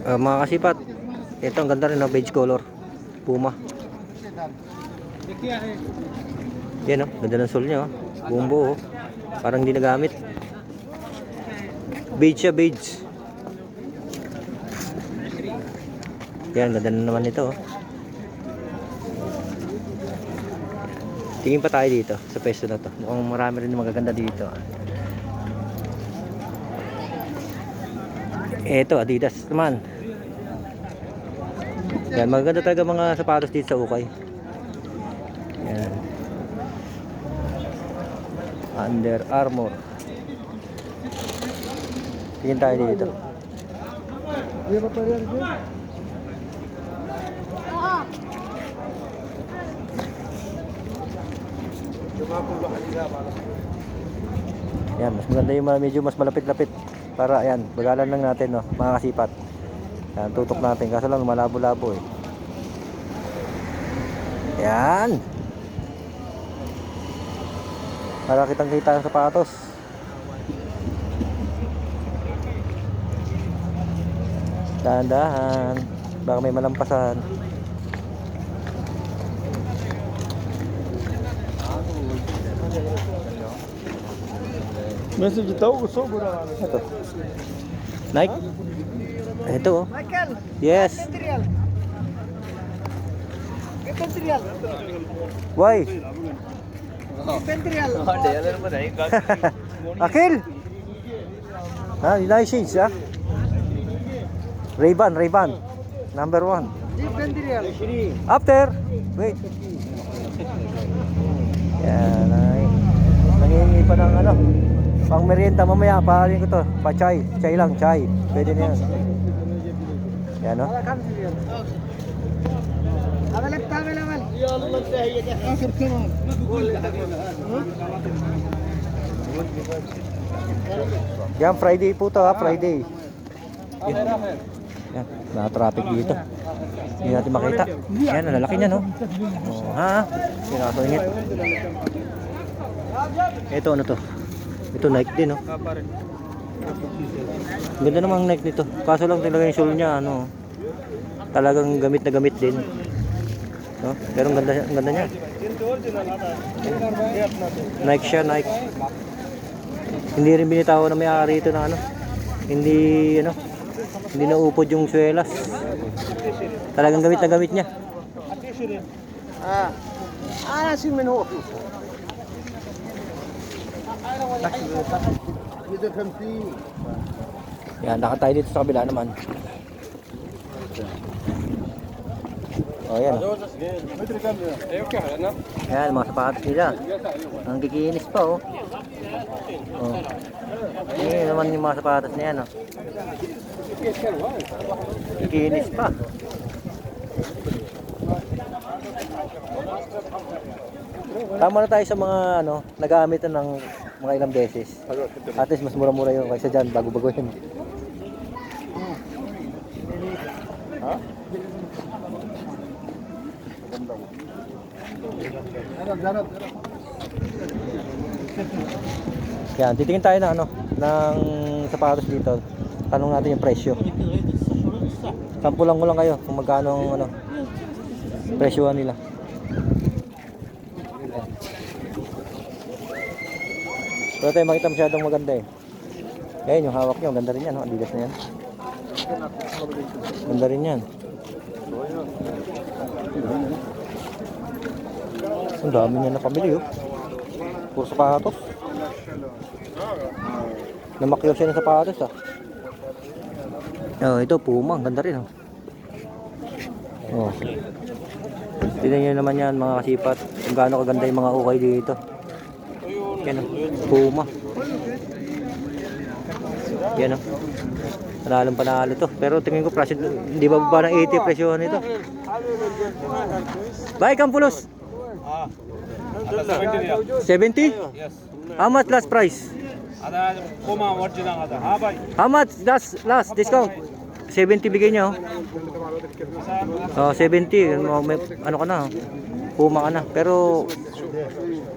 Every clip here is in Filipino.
Mga kasipat, ito ang ganda rin ng beige color. Puma. Yan o, ganda ng sole niya. Buong buo. Parang hindi nagamit. Beige siya, beige. Yan, ganda na naman ito. Tingin pa tayo dito sa pwesto na to. Mukhang marami rin magaganda dito. Ito, Adidas naman. Yan, magaganda talaga mga sapatos dito sa ukay. Yan. Under Armour. Tingin tayo dito. Yan, mas maganda yung medyo mas malapit-lapit. Para ayan, bagalan lang natin, no, mga kasipat. Yan, tutok natin. Kaso lang malabo-labo eh. Yan. Para kitang-kita ang sapatos. Dahan-dahan. Baka may malampasan. Message tahu usok guna. Ito. Nike. Ito oh. Michael. Yes. Material. Material. Why? Material. Akil. Nice shades ah. Ray-Ban. Number 1. Material. After. Wait. Yan ay. Nangingi pa ng ano. Pang merienda mamaya, pahalin ko to. Pa chai. Chai lang, chai. Pwede na yan. Yan no. Yan, Friday po to ha, Friday. Yan, na-traffic dito. Hindi natin makita. Yan, ang lalaki niya no. Oh, ha? Sinasungit. Ito ano to? Ito Nike din no. Ganda namang Nike nito. Kaso lang talaga yung sole niya ano. Talagang gamit na gamit din. No? Pero ang ganda niya. Nike siya, Nike. Hindi rin binitawan na may-ari ito ng ano. Hindi ano. Hindi naupod yung swelas. Talagang gamit na gamit niya. si Minho. Yan, naka tayo dito sa kabila naman. Oh, yan. Yan, mga sapatos nila. Ang kikinis pa, oh. Oh. Yan naman yung mga sapatos na yan, oh. Kikinis pa. Tama na tayo sa mga ano, nagamit na ng mga ilang beses. At least mas mura-mura yun kaysa dyan, bago-bago yun. Ha? Yan, titingin tayo ng ano, ng sapatos dito. Tanong natin yung presyo. Sampulan ko lang kayo kung magkano ang ano, presyohan nila. Pero tayo makita masyadong maganda eh. Ayan yung hawak nyo, ganda rin yan, no? Adidas na yan. Ganda rin yan. Ang dami niya napamili, oh. Puro sapatos. Namakyaw siya ng sapatos, ah. Oh, ito Puma, ganda rin, oh. Oh. Tignan nyo naman yan mga kasipat, kung gaano kaganda yung mga ukay dito. Yan, oh. Puma. Yan, oh. Panalong-panalo to. Pero tingin ko presyo, hindi ba ba ng 80 presyo nito? Bye, Campulos. 70? Yes. How much last price? Puma original ada. Ha bhai. How much last discount? 70 bigay niya, oh. Oh, 70. May, ano ka na, oh. Puma ka na. Pero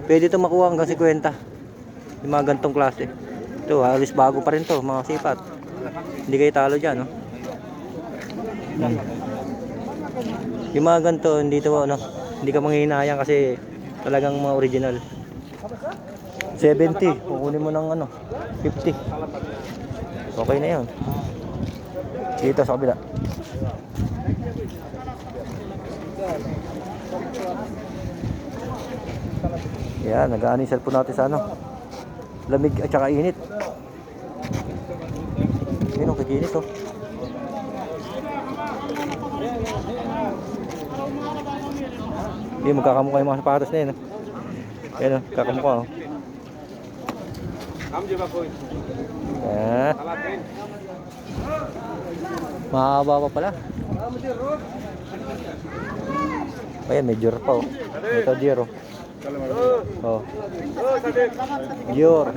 pwede ito makuha hanggang 50. Yung mga gantong klase. Ito, halos bago pa rin to, mga sipat. Hindi kayo talo dyan, no? Yung mga ganito, hindi to ano, hindi ka manghihinayang kasi talagang mga original. 70, kukunin mo ng ano, 50. Okay na 'yon. Dito sa kabila. Yan, nag-aano yung cellphone natin sa ano, lamig at saka init. Yun, ang kaginit oh. Hindi, magkakamukha yung mga sapatos na yun. Yan o, kakamukha o. Mahaba pa pala. Ayan, may Dior pa o. Ito Dior o. Oh. Dior.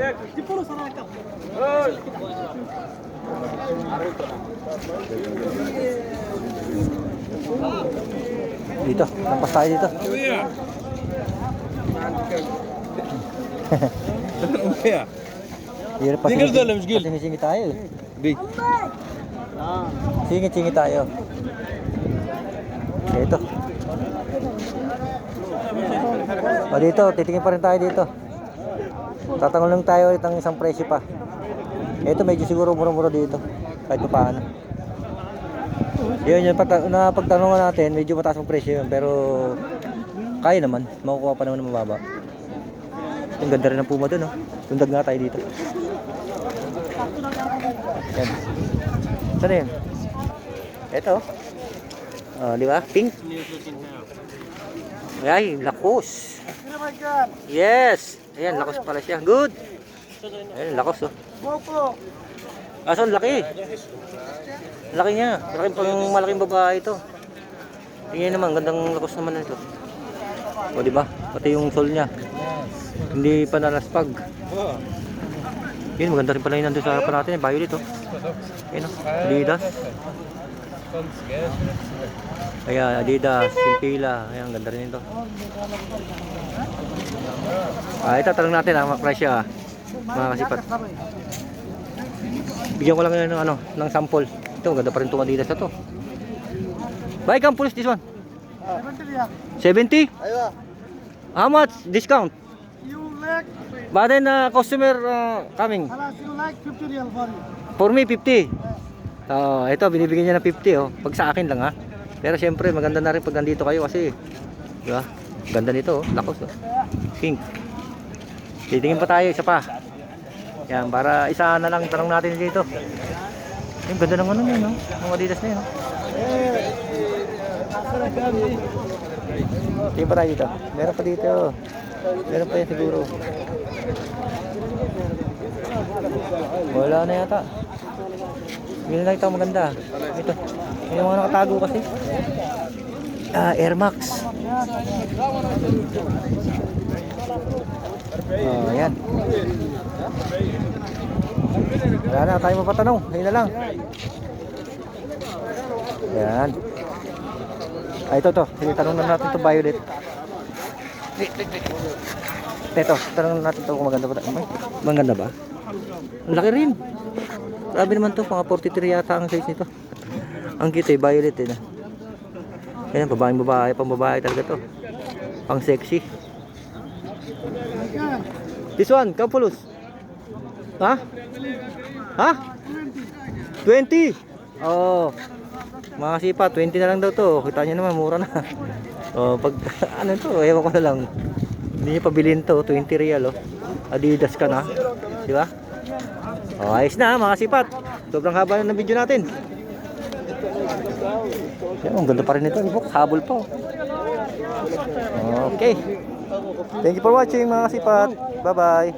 Dito, lampas tayo dito. Hirap pa singit tayo eh. Singit tayo. Ito. O dito, titingin pa rin tayo dito. Tatanggol lang tayo ulit ng isang presyo pa. Ito medyo siguro mura-mura dito. Kahit pa paano. Yun yung pagtanungan natin, medyo mataas ang presyo yun. Pero kaya naman, makukuha pa naman ng mababa. Yung ganda rin ng Puma dun, oh. Tundag nga tayo dito. Yan. Saan yun? Ito. Oh, di ba? Pink. Ay, lakos. Yes. Ayan, lakos pala siya. Good. Ayan, lakos, oh. Aso, laki. Laki niya. Laki pang malaking babae ito. Tingnan naman, gandang lakos naman ito. O, di ba? Pati yung sole niya. Hindi pa nalaspag. Yun, maganda rin pala yun nandun sa harapan natin. Violet, oh. Ayan, oh. Adidas. Ayan, Adidas. Simpila. Ayan, ganda rin ito. Ito, tanong natin ang mga presyo, mga kasipat. Bigyan ko lang yun ng, ng sample. Ito, ganda pa rin itong Adidas na to. Buy Campulis, this one. 70? How much discount? You like, But then customer coming. you like 50 real for you. For me 50. Ito binibigyan niya ng 50 oh. Pag sa akin lang ha. Pero syempre maganda na rin pag nandito kayo kasi, di ba? Ganda nito oh, lakos oh. Pink. Titingin pa tayo isa pa. Yan, para isa na lang tanong natin dito. Yung ganda ng ano yun, no? Mga Adidas na yun, no? Tingin pa tayo dito. Meron pa dito. Meron pa yan siguro. Wala na yata. Hindi na nakita maganda. Ito. Yung mga nakatago kasi. Air Max. Ayan. Wala na tayo mapatanong. Ayun na lang. Ayan. Ito to. Sige, tanong na natin ito Violet. Ito, tanong na natin ito kung maganda ba. Maganda ba? Ang laki rin. Grabe naman to. Mga 43 yata ang size nito. Ang cute eh. Violet eh. Ayan, babae. Pambabae talaga to. Pang sexy. This one, Campulis. Ha? Ha? 20. Oh. Mga sipa, 20 na lang daw to. Kita nyo naman, mura na. Oh, pag ano to, ewan ko na lang. Hindi nyo pabilin to, 20 real oh. Adidas ka na. Di ba? Oh, ayos na mga sipat. Sobrang haba ng video natin. Yan, ang ganda pa rin ito. Habol pa oh. Okay. Thank you for watching mga sipat. Bye bye.